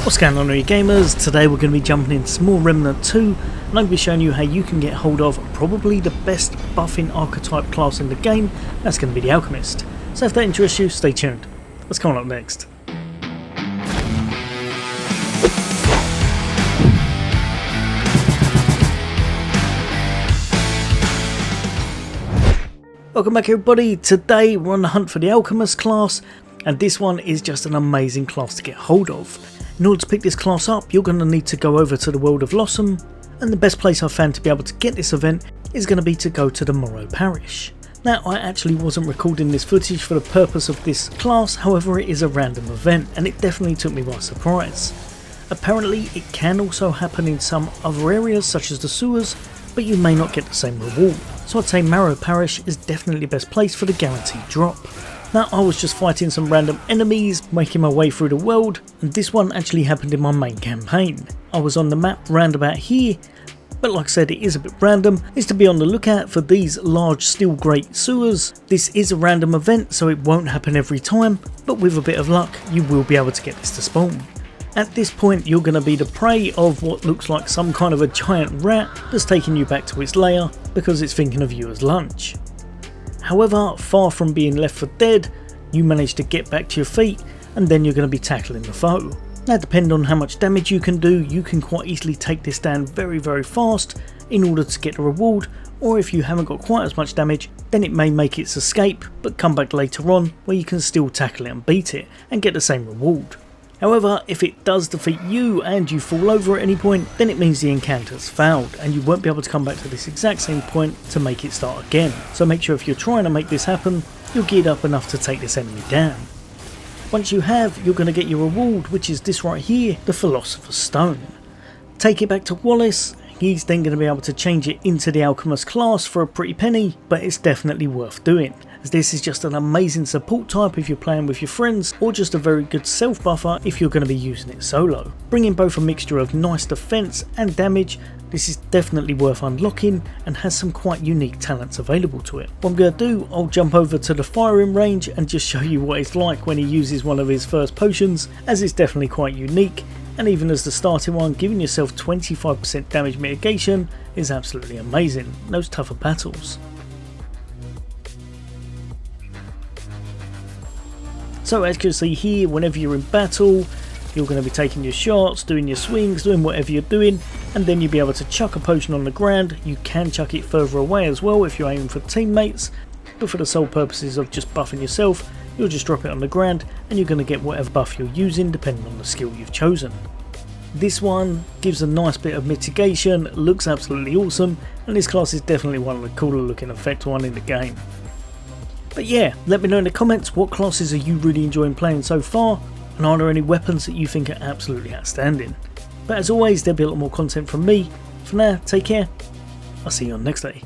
What's going on, gamers? Today we're going to be jumping into some more Remnant 2 and I'm going to be showing you how you can get hold of probably the best buffing archetype class in the game. That's going to be the Alchemist. So if that interests you, stay tuned. What's coming up next? Welcome back everybody. Today we're on the hunt for the Alchemist class, and this one is just an amazing class to get hold of. In order to pick this class up, you're going to need to go over to the world of Lossum, and the best place I've found to be able to get this event is going to be to go to the Morrow Parish. Now, I actually wasn't recording this footage for the purpose of this class, however it is a random event and it definitely took me by surprise. Apparently it can also happen in some other areas such as the sewers, but you may not get the same reward. So I'd say Morrow Parish is definitely the best place for the guaranteed drop. Now, I was just fighting some random enemies, making my way through the world, and this one actually happened in my main campaign. I was on the map round about here, but like I said, it is a bit random. Is to be on the lookout for these large steel grate sewers. This is a random event, so it won't happen every time, but with a bit of luck, you will be able to get this to spawn. At this point, you're going to be the prey of what looks like some kind of a giant rat that's taking you back to its lair because it's thinking of you as lunch. However, far from being left for dead, you manage to get back to your feet and then you're going to be tackling the foe. Now, depending on how much damage you can do, you can quite easily take this down very fast in order to get the reward, or if you haven't got quite as much damage, then it may make its escape but come back later on where you can still tackle it and beat it and get the same reward. However, if it does defeat you and you fall over at any point, then it means the encounter's failed and you won't be able to come back to this exact same point to make it start again. So make sure if you're trying to make this happen, you're geared up enough to take this enemy down. Once you have, you're going to get your reward, which is this right here, the Philosopher's Stone. Take it back to Wallace. He's then going to be able to change it into the Alchemist class for a pretty penny, but it's definitely worth doing, as this is just an amazing support type if you're playing with your friends, or just a very good self buffer if you're going to be using it solo. Bringing both a mixture of nice defense and damage, this is definitely worth unlocking and has some quite unique talents available to it. What I'm going to do, I'll jump over to the firing range and just show you what it's like when he uses one of his first potions, as it's definitely quite unique. And even as the starting one, giving yourself 25% damage mitigation is absolutely amazing in those tougher battles. So as you can see here, whenever you're in battle, you're going to be taking your shots, doing your swings, doing whatever you're doing, and then you'll be able to chuck a potion on the ground. You can chuck it further away as well if you're aiming for teammates, but for the sole purposes of just buffing yourself, you'll just drop it on the ground and you're going to get whatever buff you're using depending on the skill you've chosen. This one gives a nice bit of mitigation, looks absolutely awesome, and this class is definitely one of the cooler looking effect one in the game. But yeah, let me know in the comments what classes are you really enjoying playing so far, and are there any weapons that you think are absolutely outstanding. But as always, there'll be a lot more content from me. For now, take care, I'll see you on next day.